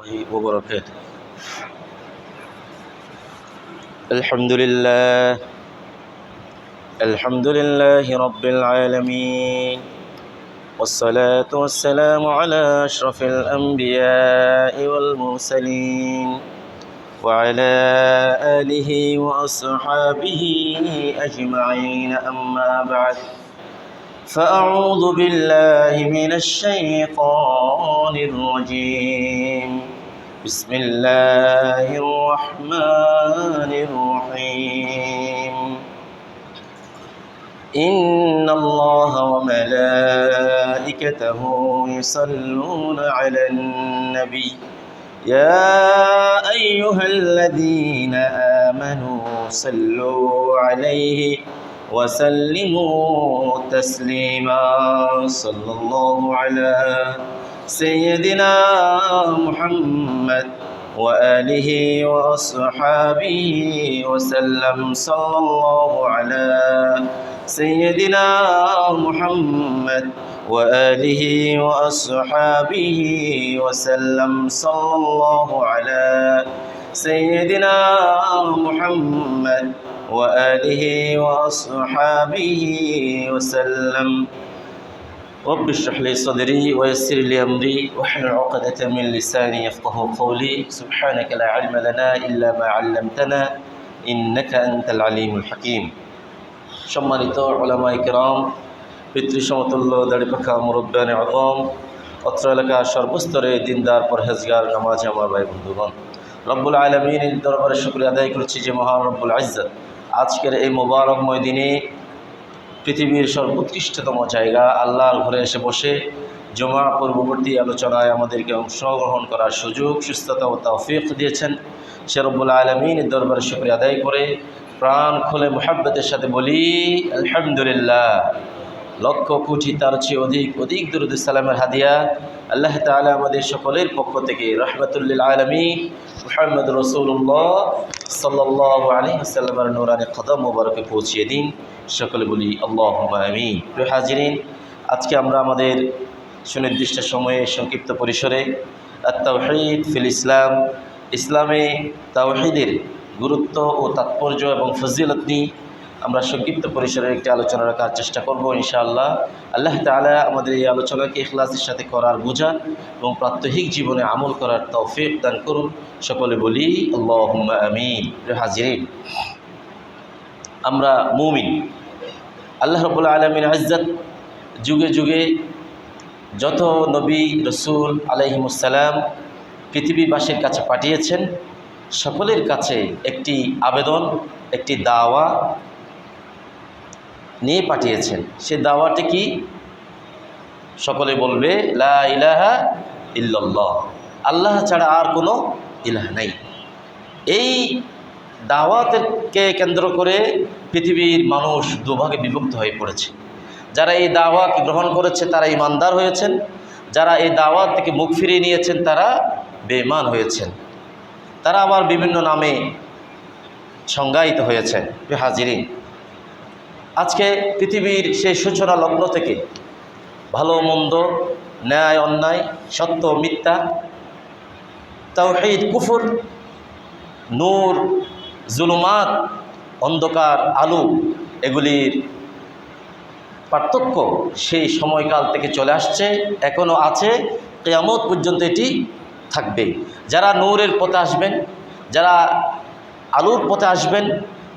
الله وبركاته. الحمد لله رب العالمين، والصلاة والسلام على أشرف الأنبياء والمرسلين وعلى آله وأصحابه أجمعين، أما بعد، فأعوذ بالله من الشيطان الرجيم. بسم الله الرحمن الرحيم. إن الله وملائكته يصلون على النبي يا أيها الذين آمنوا صلوا عليه وسلموا تسليما. صلى الله على سيدنا محمد وآله وأصحابه وسلم. صلى الله على سيدنا محمد وآله وأصحابه وسلم. صلى الله على سيدنا محمد وآله وأصحابه وسلم. رب اشرح لي صدري ويسر لي أمري واحلل عقدة من لساني يفقهوا قولي. سبحانك لا علم لنا إلا ما علمتنا إنك أنت العليم الحكيم. সম্মানিত উলামায়ে কেরাম, পিতৃসমতুল্য দাড়িপাখা মুরব্বিয়ানে আযম, অত্র এলাকার সর্বস্তরে দিনদার পরহেজগার নামাজি আমার ভাই বন্ধুগণ, রব্বুল আলামিনের দরবারে শুকরিয়া আদায় করছি যে মহান রব্বুল ইজ্জত আজকের এই মোবারকময় দিনে পৃথিবীর সর্বোৎকৃষ্টতম জায়গা আল্লাহর ঘরে এসে বসে জুমা পূর্ববর্তী আলোচনায় আমাদেরকে অংশগ্রহণ করার সুযোগ, সুস্থতা ও তৌফিক দিয়েছেন। সে রব্বুল আলামিনের দরবারে শুকরিয়া আদায় করে প্রাণ খুলে মুহাব্বতের সাথে বলি আলহামদুলিল্লাহ। লক্ষ কোটি তার চেয়ে অধিক দুরূদ সালামের হাদিয়া আল্লাহ তাআলা আমাদের সকলের পক্ষ থেকে রাহমাতুল লিল আলামিন মুহাম্মদ রাসূলুল্লাহ সাল্লাল্লাহু আলাইহি ওয়াসাল্লামের নূরানি কদম মোবারকে পৌঁছিয়ে দিন। সকলে বলি আল্লাহুম্মা আমিন। প্রিয় হাজিরিন, আজকে আমরা আমাদের সুনির্দিষ্ট সময়ে সংক্ষিপ্ত পরিসরে আত-তাওহীদ ফিল ইসলাম, ইসলামে তাওহীদের গুরুত্ব ও তাৎপর্য এবং ফজিলত নিয়ে আমরা সংক্ষিপ্ত পরিসরে একটি আলোচনা রাখার চেষ্টা করব ইনশাআল্লাহ। আল্লাহ তাআলা আমাদের এই আলোচনাকে ইখলাসের সাথে করার বোঝা এবং প্রাত্যহিক জীবনে আমল করার তৌফিক দান করুন। সকলে বলি আল্লাহুম্মা আমিন। হাজিরিন, আমরা মুমিন। আল্লাহ রাব্বুল আলামিন ইজ্জত যুগে যুগে যত নবী রসুল আলাইহিমুস সালাম পৃথিবীবাসীর কাছে পাঠিয়েছেন, সকলের কাছে একটি আবেদন, একটি দাওয়া নিয়ে পাঠিয়েছেন। সে দাওয়াটি কি? সকলে বলবে লা ইলাহা ইল্লাল্লাহ, আল্লাহ ছাড়া আর কোনো ইলাহ নাই। এই দাওয়াতকে কেন্দ্র করে পৃথিবীর মানুষ দুভাগে বিভক্ত হয়ে পড়েছে। যারা এই দাওয়াতকে গ্রহণ করেছে তারা ঈমানদার হয়েছেন, যারা এই দাওয়াত থেকে মুখ ফিরিয়ে নিয়েছেন তারা বেঈমান হয়েছেন। তারা আবার বিভিন্ন নামে সংজ্ঞায়িত হয়েছেন। হাজিরিন, আজকে পৃথিবীর সেই সূচনা লগ্ন থেকে ভালো মন্দ, ন্যায় অন্যায়, সত্য মিথ্যা, তাওহীদ কুফর, নূর জুলুমাত, অন্ধকার আলো, এগুলির পার্থক্য সেই সময়কাল থেকে চলে আসছে, এখনও আছে, কিয়ামত পর্যন্ত এটি থাকবে। যারা নূরের পথে আসবেন, যারা আলোর পথে আসবেন,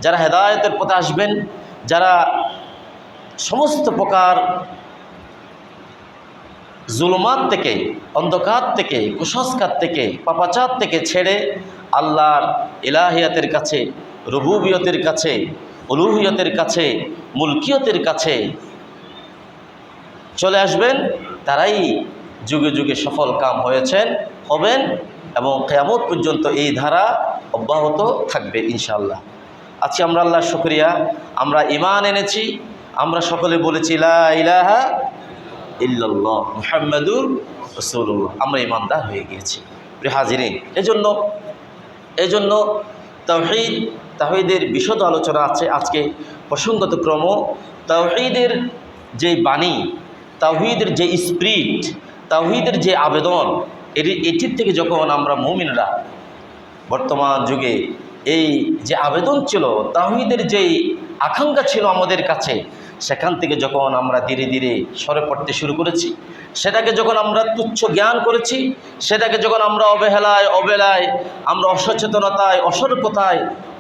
যারা হেদায়েতের পথে আসবেন, যারা সমস্ত প্রকার জুলুমাত থেকে, অন্ধকার থেকে, কুসংস্কার থেকে, পাপাচার থেকে ছেড়ে আল্লাহর ইলাহিয়াতের কাছে, রুবুবিয়তের কাছে, উলুহিয়তের কাছে, মুলকিয়তের কাছে চলে আসবেন, তারাই যুগে যুগে সফল কাম হয়েছেন, হবেন এবং কিয়ামত পর্যন্ত এই ধারা অব্যাহত থাকবে ইনশাআল্লাহ। আজকে আমরা আল্লাহর শুকরিয়া, আমরা ঈমান এনেছি, আমরা সকলে বলেছি লা ইলাহা ইল্লাল্লাহ মুহাম্মাদুর রাসূলুল্লাহ, আমরা ঈমানদার হয়ে গিয়েছি। প্রিয় হাজিরিন, এজন্য তাওহীদের বিশদ আলোচনা আছে আজকে প্রসঙ্গত ক্রম। তাওহীদের যে বাণী, তাওহীদের যে স্পিরিট, তাওহীদের যে আবেদন, এটির থেকে যখন আমরা মুমিনরা বর্তমান যুগে এই যে আবেদন ছিল, তাওহীদের যেই আকাঙ্ক্ষা ছিল আমাদের কাছে, সেখান থেকে যখন আমরা ধীরে ধীরে সরে পড়তে শুরু করেছি, সেটাকে যখন আমরা তুচ্ছ জ্ঞান করেছি, সেটাকে যখন আমরা অবহেলায় আমরা অসচেতনতায়,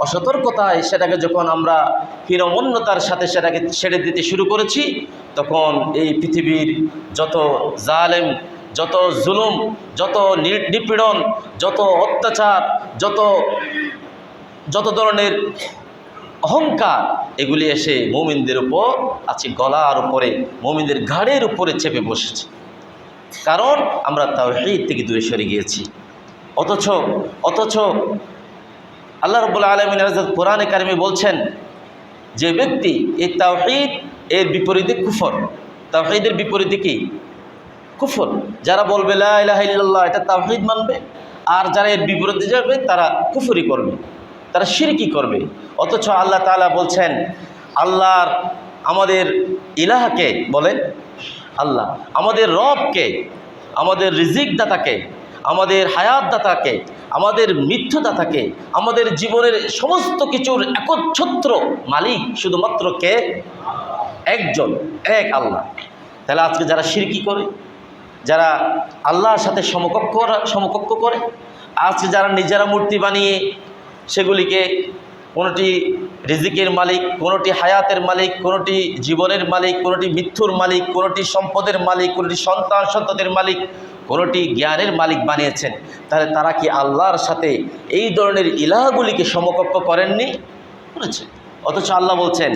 অসতর্কতায় সেটাকে যখন আমরা হীনমন্যতার সাথে সেটাকে ছেড়ে দিতে শুরু করেছি, তখন এই পৃথিবীর যত জালেম, যত জুলুম, যত নিপীড়ন, যত অত্যাচার, যত ধরনের অহংকার, এগুলি এসে মুমিনদের উপর আছে, গলার উপরে, মুমিনদের ঘাড়ের উপরে চেপে বসেছে। কারণ আমরা তাওহীদ থেকে দূরে সরে গিয়েছি। অথচ আল্লাহ রাব্বুল আলামিন কোরআনে কারিমে বলছেন, যে ব্যক্তি এই তাওহীদ এর বিপরীতে কুফর, তাওহীদের বিপরীতে কি? কুফর। যারা বলবে লা ইলাহা ইল্লাল্লাহ, এটা তাওহীদ মানবে, আর যারা এর বিপরীতে যাবে তারা কুফরি করবে, তারা শিরকি করবে। অথচ আল্লাহ তাআলা বলছেন, আল্লাহর আমাদের ইলাহকে বলেন আল্লাহ, আমাদের রবকে, আমাদের রিজিক দাতাকে, আমাদের হায়াত দাতাকে, আমাদের মৃত্যু দাতাকে, আমাদের জীবনের সমস্ত কিছুর একচ্ছত্র মালিক শুধুমাত্র কে? একজন, এক আল্লাহ। তাহলে আজকে যারা শিরকি করে, যারা আল্লাহর সাথে সমকক্ষ করে, আজকে যারা নিজেরা মূর্তি বানিয়ে সেগুলিকে কোনোটি রিজিকের মালিক, কোনোটি হায়াতের মালিক, কোনোটি জীবনের মালিক, কোনোটি মৃত্যুর মালিক, কোনোটি সম্পদের মালিক, কোনোটি সন্তানের মালিক, কোনোটি জ্ঞানের মালিক বানিয়েছেন, তাহলে তারা কি আল্লাহর সাথে এই ধরনের ইলাহগুলিকে সমকক্ষ করেননি? করেছে। অথচ আল্লাহ বলছেন,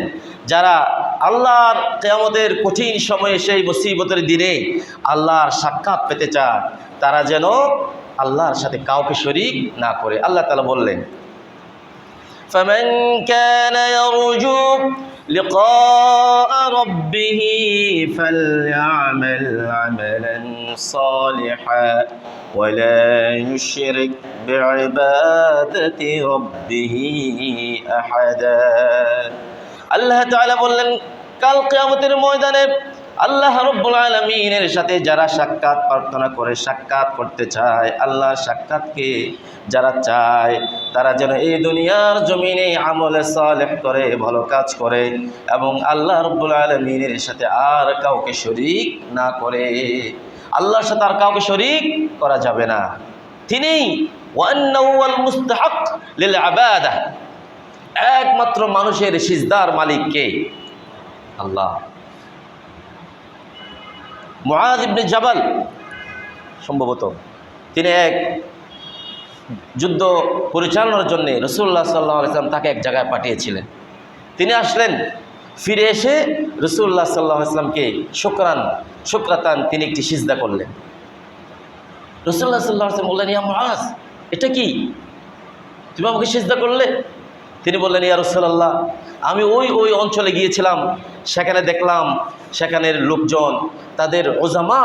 যারা আল্লাহর কিয়ামতের কঠিন সময়ে, সেই মুসিবতের দিনে আল্লাহর সাক্ষাৎ পেতে চায়, তারা যেন আল্লাহর সাথে কাউকে শরীক না করে। আল্লাহ তাআলা বললেন, فمن كان يرجو لقاء ربه فليعمل عملا صالحا ولا يشرك بعبادة ربه أحدا। আল্লাহ তাআলা বললেন, কাল কিয়ামতের ময়দানে আল্লাহ রাব্বুল আলামিনের সাথে যারা সাক্ষাৎ প্রার্থনা করে, সাক্ষাৎ করতে চায়, আল্লাহর সাক্ষাৎকে যারা চায়, তারা যেন এই দুনিয়ার জমিনে আমলে সালেহ করে, ভালো কাজ করে, এবং আল্লাহ রাব্বুল আলামিনের সাথে আর কাউকে শরীক না করে। আল্লাহর সাথে আর কাউকে শরীক করা যাবে না। তিনি ওয়ান্নাহু ওয়াল মুস্তাহিক লিল ইবাদাহ, একমাত্র মানুষের সিজদার মালিক কে? আল্লাহ। মুআয ইবনে জাবাল সম্ভবত তিনি এক যুদ্ধ পরিচালনার জন্য রাসূলুল্লাহ সাল্লাল্লাহু আলাইহি ওয়াসাল্লাম তাকে এক জায়গায় পাঠিয়েছিলেন। তিনি আসলেন, ফিরে এসে রাসূলুল্লাহ সাল্লাল্লাহু আলাইহি ওয়াসাল্লামকে শুকরাতান তিনি একটি সিজদা করলেন। রাসূলুল্লাহ সাল্লাল্লাহু আলাইহি ওয়াসাল্লাম বললেন, ইয়া মুআয, এটা কি? তুমি আমাকে সিজদা করলে? তিনি বললেন, ইয়া রাসূলুল্লাহ, আমি ওই অঞ্চলে গিয়েছিলাম, সেখানে দেখলাম সেখানের লোকজন, তাদের ওজামা,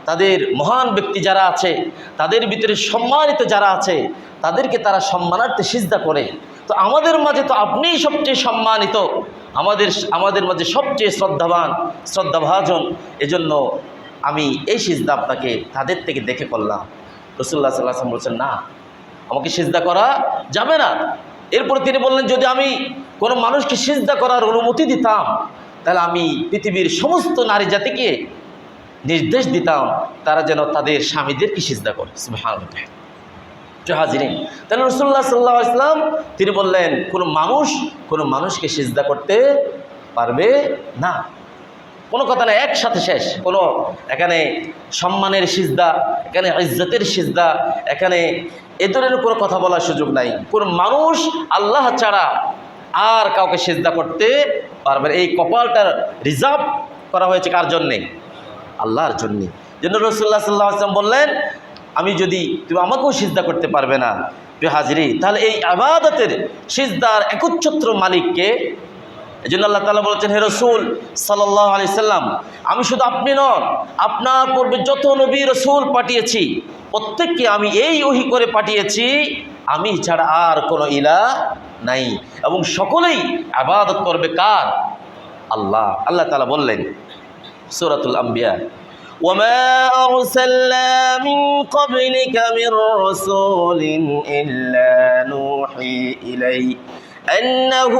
তাদের মহান ব্যক্তি যারা আছে, তাদের ভিতরে সম্মানিত যারা আছে, তাদেরকে তারা সম্মানার্থে সিজদা করে। তো আমাদের মাঝে তো আপনিই সবচেয়ে সম্মানিত, আমাদের মাঝে সবচেয়ে শ্রদ্ধাভাজন, এজন্য আমি এই সিজদা আপনাকে তাদের থেকে দেখে করলাম। রাসূলুল্লাহ সাল্লাল্লাহু আলাইহি ওয়াসাল্লাম বলছেন, না, আমাকে সিজদা করা যাবে না। এরপর তিনি বললেন, যদি আমি কোনো মানুষকে সিজদা করার অনুমতি দিতাম, তাহলে আমি পৃথিবীর সমস্ত নারী জাতিকে নির্দেশ দিতাম তারা যেন তাদের স্বামীদেরকে সিজদা করে। সুবহানাল্লাহ। হাজিরিন, তাহলে রাসূলুল্লাহ সাল্লাল্লাহু আলাইহি ওয়াসাল্লাম তিনি বললেন, কোনো মানুষকে সিজদা করতে পারবে না। কোনো কথা না, একসাথে শেষ। কোনো এখানে সম্মানের সিজদা, এখানে ইজ্জতের সিজদা, এখানে এ ধরনের কোনো কথা বলার সুযোগ নাই। কোনো মানুষ আল্লাহ ছাড়া আর কাউকে সিজদা করতে পারবে না। এই কপালটার রিজার্ভ করা হয়েছে কার জন্যে? আল্লাহর জন্যে। জন্য রাসূলুল্লাহ সাল্লাল্লাহু আলাইহি ওয়াসাল্লাম বললেন, আমি যদি তুমি আমাকেও সিজদা করতে পারবে না। প্রিয় হাজিরি, তাহলে এই ইবাদতের সিজদার একচ্ছত্র মালিককে। এই জন্য আল্লাহ তাআলা বলেছেন, হে রাসূল সাল্লাল্লাহু আলাইহি সাল্লাম, আমি শুধু আপনি নন, আপনার পূর্বে যত নবী রাসূল পাঠিয়েছি প্রত্যেককে আমি এই ওহী করে পাঠিয়েছি, আমি ছাড়া আর কোনো ইলাহ নাই, এবং সকলেই ইবাদত করবে কার? আল্লাহ। আল্লাহ তাআলা বললেন সূরাতুল আম্বিয়া, وما أرسلنا من قبلك من رسول إلا نوحي إليه أنه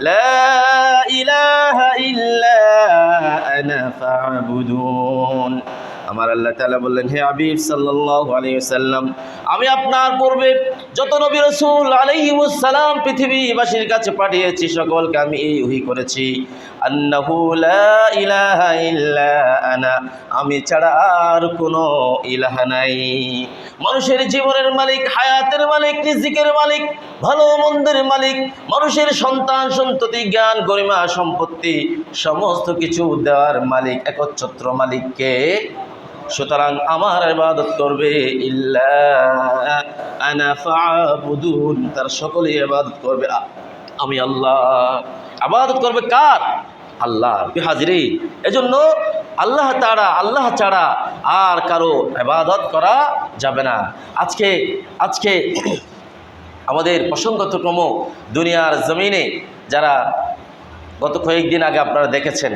لا إله إلا أنا فاعبدون আমার আল্লাহ তাআলা বললেন, হে হাবিব সাল্লাল্লাহু আলাইহি ওয়াসাল্লাম, আমি আপনার পূর্বে যত নবী রাসূল আলাইহিমুস সালাম পৃথিবীবাসীর কাছে পাঠিয়েছি সকলকে আমি এই ওহী করেছি, আন্নাহু লা ইলাহা ইল্লা আনা, আমি ছাড়া আর কোনো ইলাহা নাই। মানুষের জীবনের মালিক, হায়াতের মালিক, রিজিকের মালিক, ভালো মন্দের মালিক, মানুষের সন্তান সন্ততি, জ্ঞান গরিমা সম্পত্তি সমস্ত কিছু দেওয়ার মালিক একচ্ছত্র মালিককে। সুতরাং আমার ইবাদত করবে, ইল্লা আনা ফাবুদুন, তার সকলেই ইবাদত করবে আমি আল্লাহ। ইবাদত করবে কার? আল্লাহ। হাজিরিন, এজন্য আল্লাহ ছাড়া আর কারো ইবাদত করা যাবে না। আজকে আমাদের প্রসঙ্গতক্রম দুনিয়ার জমিনে যারা গত কয়েকদিন আগে আপনারা দেখেছেন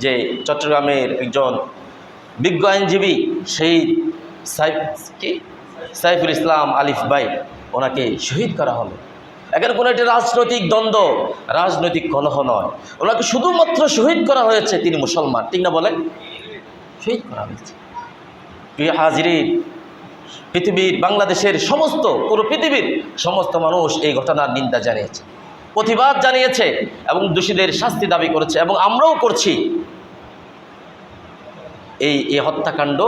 যে চট্টগ্রামের একজন বিজ্ঞ আইনজীবী শহীদ সাইফুল ইসলাম আলিফ ভাই, ওনাকে শহীদ করা হলো। এখানে কোনো একটা রাজনৈতিক দ্বন্দ্ব, রাজনৈতিক কলহ নয়, ওনাকে শুধুমাত্র শহীদ করা হয়েছে, তিনি মুসলমান, ঠিক না বলেন? শহীদ করা হয়েছে। প্রিয় হাজিরিন, পৃথিবীর বাংলাদেশের পুরো পৃথিবীর সমস্ত মানুষ এই ঘটনার নিন্দা জানিয়েছে, প্রতিবাদ জানিয়েছে এবং দোষীদের শাস্তি দাবি করেছে, এবং আমরাও করছি। এই হত্যাকাণ্ড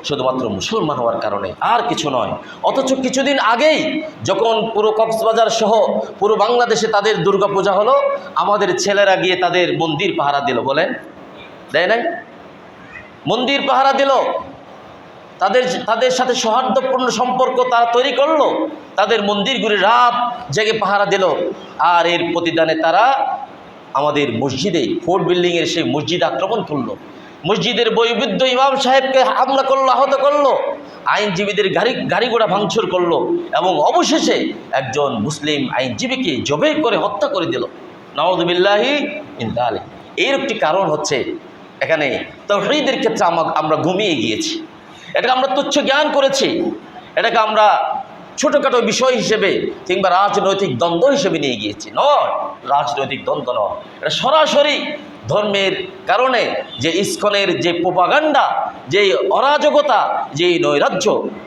শুধুমাত্র মুসলমান হওয়ার কারণে, আর কিছু নয়। অথচ কিছুদিন আগেই যখন পুরো কক্সবাজার সহ পুরো বাংলাদেশে তাদের দুর্গাপূজা হলো, আমাদের ছেলেরা গিয়ে তাদের মন্দির পাহারা দিল, বলেন দেয় নাই? মন্দির পাহারা দিল, তাদের সাথে সৌহার্দ্যপূর্ণ সম্পর্ক তারা তৈরি করলো, তাদের মন্দিরগুলি রাত জেগে পাহারা দিল। আর এর প্রতিদানে তারা আমাদের মসজিদে, ফোর্ট বিল্ডিংয়ের সেই মসজিদ আক্রমণ করলো, মসজিদের বয়োবৃদ্ধ ইমাম সাহেবকে হামলা করলো, আহত করলো, আইনজীবীদের গাড়ি ঘোড়া ভাঙচুর করলো, এবং অবশেষে একজন মুসলিম আইনজীবীকে জবে করে হত্যা করে দিল। নাউযুবিল্লাহি মিন যালিক। এর একটি কারণ হচ্ছে এখানে তাওহীদের ক্ষেত্রে আমরা ঘুমিয়ে গিয়েছি, এটাকে আমরা তুচ্ছ জ্ঞান করেছি, এটাকে আমরা ছোটোখাটো বিষয় হিসেবে কিংবা রাজনৈতিক দ্বন্দ্ব হিসেবে নিয়ে গিয়েছি। নয়, রাজনৈতিক দ্বন্দ্ব নয়, এটা সরাসরি ধর্মের কারণে যে ইসকনের যে প্রোপাগান্ডা, যে অরাজকতা, যে নৈরাজ্য,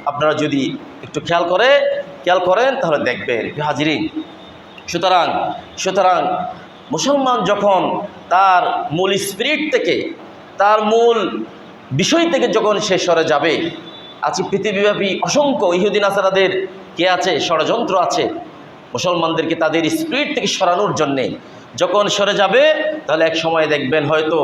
আপনারা যদি একটু খেয়াল করেন তাহলে দেখবেন হাজিরিন। সুতরাং মুসলমান যখন তার মূল স্পিরিট থেকে, তার মূল বিষয় থেকে যখন সে সরে যাবে, আজকে পৃথিবীব্যাপী অসংখ্য ইহুদি নাসারাদের কে আছে, ষড়যন্ত্র আছে মুসলমানদেরকে তাদের স্পিরিট থেকে সরানোর জন্যে। যখন সরে যাবে তাহলে এক সময় দেখবেন হয়তো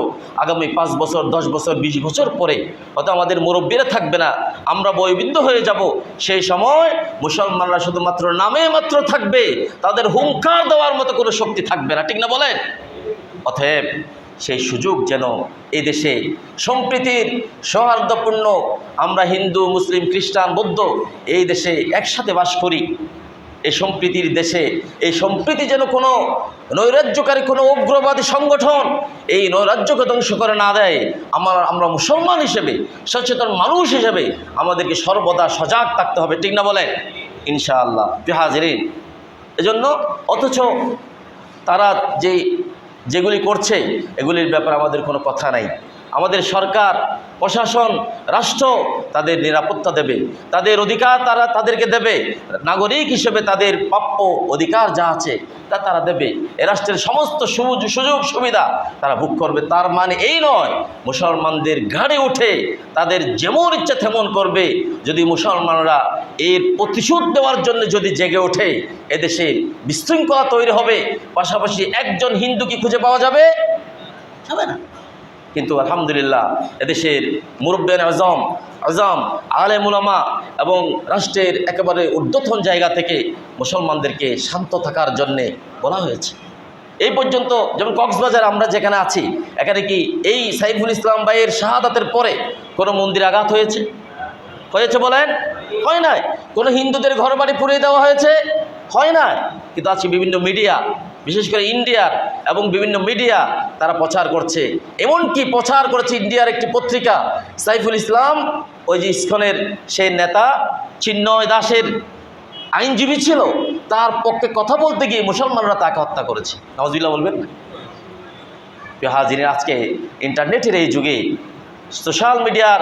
আগামী 5 বছর, 10 বছর, 20 বছর পরে হয়তো আমাদের মুরব্বীরা থাকবে না, আমরা বয়োবৃদ্ধ হয়ে যাব। সেই সময় মুসলমানরা শুধুমাত্র নামে মাত্র থাকবে, তাদের হুঙ্কার দেওয়ার মতো কোনো শক্তি থাকবে না, ঠিক না বলেন? অতএব সেই সুযোগ যেন এই দেশে সম্প্রীতির, সৌহার্দ্যপূর্ণ, আমরা হিন্দু, মুসলিম, খ্রিস্টান, বৌদ্ধ এই দেশে একসাথে বাস করি, এই সম্প্রীতির দেশে এই সম্প্রীতি যেন কোনো নৈরাজ্যকারী, কোনো উগ্রবাদী সংগঠন এই নৈরাজ্যকে ধ্বংস করে না দেয়। আমরা মুসলমান হিসেবে, সচেতন মানুষ হিসেবে আমাদেরকে সর্বদা সজাগ থাকতে হবে, ঠিক না বলেন? ইনশাআল্লাহ। হাজিরিন, এজন্য অথচ তারা যেগুলি করছে এগুলির ব্যাপারে আমাদের কোনো কথা নাই। আমাদের সরকার, প্রশাসন, রাষ্ট্র তাদের নিরাপত্তা দেবে, তাদের অধিকার তাদেরকে দেবে, নাগরিক হিসেবে তাদের প্রাপ্য অধিকার যা আছে তা তারা দেবে, এ রাষ্ট্রের সমস্ত সুযোগ সুবিধা তারা ভোগ করবে। তার মানে এই নয় মুসলমানদের ঘাড়ে উঠে তাদের যেমন ইচ্ছা তেমন করবে। যদি মুসলমানরা এর প্রতিশোধ দেওয়ার জন্য যদি জেগে ওঠে, এদেশে বিশৃঙ্খলা তৈরি হবে, পাশাপাশি একজন হিন্দু কি খুঁজে পাওয়া যাবে না। কিন্তু আলহামদুলিল্লাহ এদেশের মুরব্বিয়ান আজম, আলেম উলামা এবং রাষ্ট্রের একেবারে ঊর্ধ্বতন জায়গা থেকে মুসলমানদেরকে শান্ত থাকার জন্যে বলা হয়েছে। এই পর্যন্ত যেমন কক্সবাজার আমরা যেখানে আছি, এখানে কি এই সাইফুল ইসলাম ভাইয়ের শাহাদাতের পরে কোনো মন্দির আঘাত হয়েছে বলেন? হয় নাই। কোনো হিন্দুদের ঘরবাড়ি পুড়িয়ে দেওয়া হয়েছে? হয় না। কিন্তু আজকে বিভিন্ন মিডিয়া বিশেষ করে ইন্ডিয়ার এবং বিভিন্ন মিডিয়া তারা প্রচার করছে। এমনকি প্রচার করেছে ইন্ডিয়ার একটি পত্রিকা, সাইফুল ইসলাম ওই যে ইসকনের সেই নেতা চিন্ময় দাসের আইনজীবী ছিল, তার পক্ষে কথা বলতে গিয়ে মুসলমানরা তাকে হত্যা করেছে। নাউজুবিল্লাহ বলবেন না? হাজিরিন, আজকে ইন্টারনেটের এই যুগে, সোশ্যাল মিডিয়ার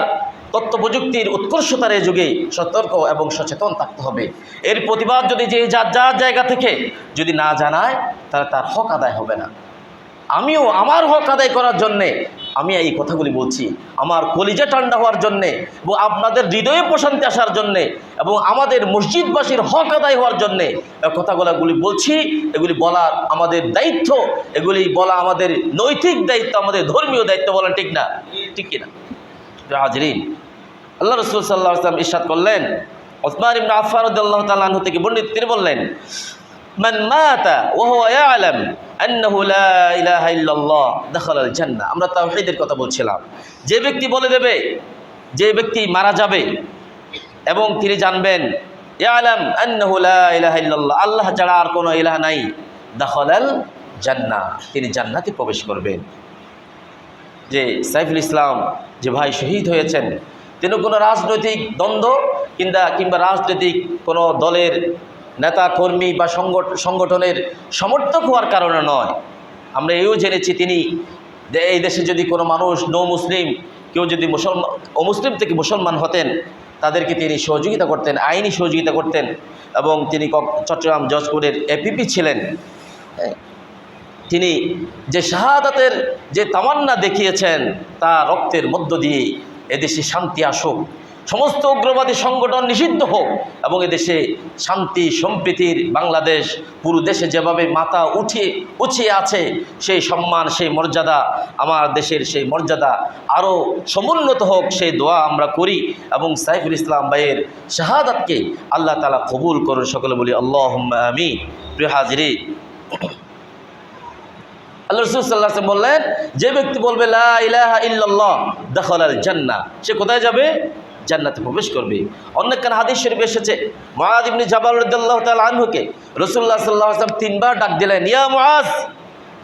তথ্য প্রযুক্তির উৎকর্ষতার এই যুগে সতর্ক এবং সচেতন থাকতে হবে। এর প্রতিবাদ যদি যে যার জায়গা থেকে যদি না জানায়, তাহলে তার হক আদায় হবে না। আমিও আমার হক আদায় করার জন্যে আমি এই কথাগুলি বলছি, আমার কলিজা ঠান্ডা হওয়ার জন্যে এবং আপনাদের হৃদয়ে প্রশান্তি আসার জন্যে এবং আমাদের মসজিদবাসীর হক আদায় হওয়ার জন্যে কথাগুলি বলছি। এগুলি বলার আমাদের দায়িত্ব, এগুলি বলা আমাদের নৈতিক দায়িত্ব, আমাদের ধর্মীয় দায়িত্ব। বলেন ঠিক না? ঠিক কিনা? হাজরিন, আল্লাহ রাসূল সাল্লাল্লাহু আলাইহি ওয়াসাল্লাম ইরশাদ করলেন, উসমান ইবনে আফফান রাদিয়াল্লাহু তাআলা আনহু থেকে বর্ণিত, তিনি বললেন, মান মাতা ওয়া হুয়া ইয়ালাম আন্নাহু লা ইলাহা ইল্লাল্লাহ দাখালাল জান্নাহ। আমরা তাওহীদের কথা বলছিলাম। যে ব্যক্তি বলে দেবে, যে ব্যক্তি মারা যাবে এবং তিনি জানবেন ইয়ালাম আন্নাহু লা ইলাহা ইল্লাল্লাহ, আল্লাহ ছাড়া আর কোনো ইলাহ নাই, দাখালাল জান্নাহ, তিনি জান্নাতে প্রবেশ করবেন। যে সাইফুল ইসলাম যে ভাই শহীদ হয়েছেন, তিনি কোনো রাজনৈতিক দ্বন্দ্ব কিংবা রাজনৈতিক কোনো দলের নেতা কর্মী বা সংগঠনের সমর্থক হওয়ার কারণে নয়। আমরা এও জেনেছি তিনি এই দেশে যদি কোনো মানুষ মুসলিম কেউ যদি অমুসলিম থেকে মুসলমান হতেন, তাদেরকে তিনি সহযোগিতা করতেন, আইনি সহযোগিতা করতেন। এবং তিনি চট্টগ্রাম জজকোর্টের এপিপি ছিলেন। তিনি যে শাহাদাতের যে তামান্না দেখিয়েছেন, তা রক্তের মধ্য দিয়ে এদেশে শান্তি আসুক, সমস্ত উগ্রবাদী সংগঠন নিষিদ্ধ হোক এবং এদেশে শান্তি সম্প্রীতির বাংলাদেশ পুরো দেশে যেভাবে মাথা উঠিয়ে আছে, সেই সম্মান, সেই মর্যাদা, আমার দেশের সেই মর্যাদা আরও সমুন্নত হোক, সেই দোয়া আমরা করি। এবং সাইফুল ইসলাম ভাইয়ের শাহাদাতকে আল্লাহ তাআলা কবুল করুন। সকলে বলি আল্লাহুম্মা আমিন। প্রিয় হাজিরিন, আল্লাহ রাসূল সাল্লাল্লাহু আলাইহি ওয়াসাল্লাম বললেন, যে ব্যক্তি বলবে লা ইলাহা ইল্লাল্লাহ দাখালাল জান্নাহ, সে কোথায় যাবে? জান্নাতে প্রবেশ করবে। অন্য একখান হাদিস শরীফে এসেছে, মুআয ইবনে জাবাল রাদিয়াল্লাহু তাআলা আনহুকে রাসূলুল্লাহ সাল্লাল্লাহু আলাইহি ওয়াসাল্লাম তিনবার ডাক দিলেন, ইয়া মুআয।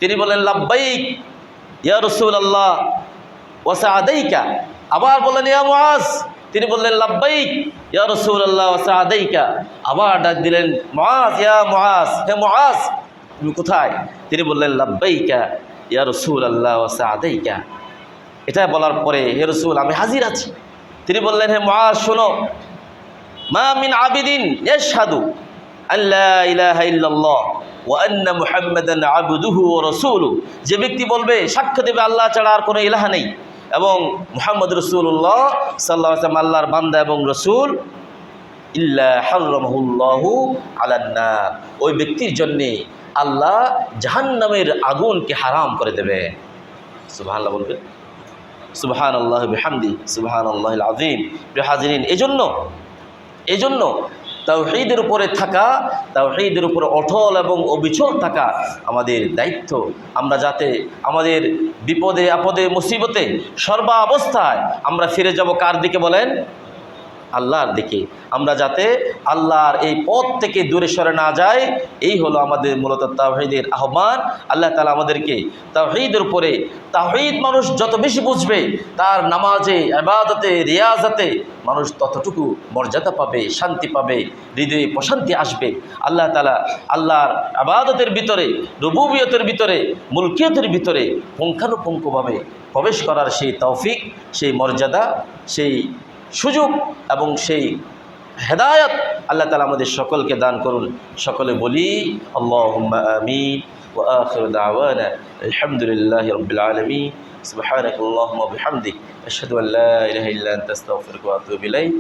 তিনি বললেন লাব্বাইক ইয়া রাসূলুল্লাহ ওয়া সাআদাইকা। আবার বললেন ইয়া মুআয। তিনি বললেন লাব্বাইক ইয়া রাসূলুল্লাহ ওয়া সাআদাইকা। আবার ডাক দিলেন মুআয, ইয়া মুআয, হে মুআয তুমি কোথায়? তিনি বললেন লাব্বাইকা ইয়া রাসূলুল্লাহ ওয়া সাআদাইকা। এটা বলার পরে, হে রাসূল আমি হাজির আছি। তিনি বললেন, হে মুআয শোনো, মা মিন আবিদিন ইয়াশহাদু আল্লা ইলাহা ইল্লাল্লাহ ওয়া আন্না মুহাম্মাদান আবদুহু ওয়া রাসূলুহু, যে ব্যক্তি বলবে, সাক্ষ্য দেবে আল্লাহ ছাড়া আর কোনো ইলাহ নেই এবং মুহাম্মদ রাসূলুল্লাহ সাল্লাল্লাহু আলাইহি ওয়াসাল্লাম আল্লাহর বান্দা এবং রাসূল, ইল্লা হারামাহুল্লাহু আলান নার, ওই ব্যক্তির জন্যে আল্লাহ জাহান্নামের আগুনকে হারাম করে দেবে। সুবহানাল্লাহ বলবে, সুবহানাল্লাহি বিহামদি, সুবহানাল্লাহিল আযীম। প্রিয় হাজিরিন, এজন্য তাওহীদের উপরে থাকা, তাওহীদের উপরে অটল এবং অবিচল থাকা আমাদের দায়িত্ব। আমরা যাতে আমাদের বিপদে আপদে মুসিবতে সর্বাবস্থায় আমরা ফিরে যাব কার দিকে বলেন? আল্লাহর দিকে। আমরা যাতে আল্লাহর এই পথ থেকে দূরে সরে না যাই, এই হলো আমাদের মূলত তাওহীদের আহ্বান। আল্লাহ তাআলা আমাদেরকে তাওহীদের উপরে, তাওহীদ মানুষ যত বেশি বুঝবে, তার নামাজে, ইবাদতে, রিয়াজতে মানুষ ততটুকু মর্যাদা পাবে, শান্তি পাবে, হৃদয়ে প্রশান্তি আসবে। আল্লাহ তাআলা আল্লাহর ইবাদতের ভিতরে, রুবুবিয়তের ভিতরে, মুলকিয়তের ভিতরে পুঙ্খানুপুঙ্খভাবে প্রবেশ করার সেই তৌফিক, সেই মর্যাদা, সেই সুযোগ এবং সেই হেদায়েত আল্লাহ তাআলা আমাদের সকলকে দান করুন। সকলে বলি আল্লাহুম্মা আমিন। ওয়া আখিরু দাওয়ানা আলহামদুলিল্লাহি রাব্বিল আলামিন। সুবহানাকাল্লাহুম্মা ওয়া বিহামদিক আশহাদু আল্লা ইলাহা ইল্লা আনতা আস্তাগফিরুকা ওয়া আতুবু ইলাইক।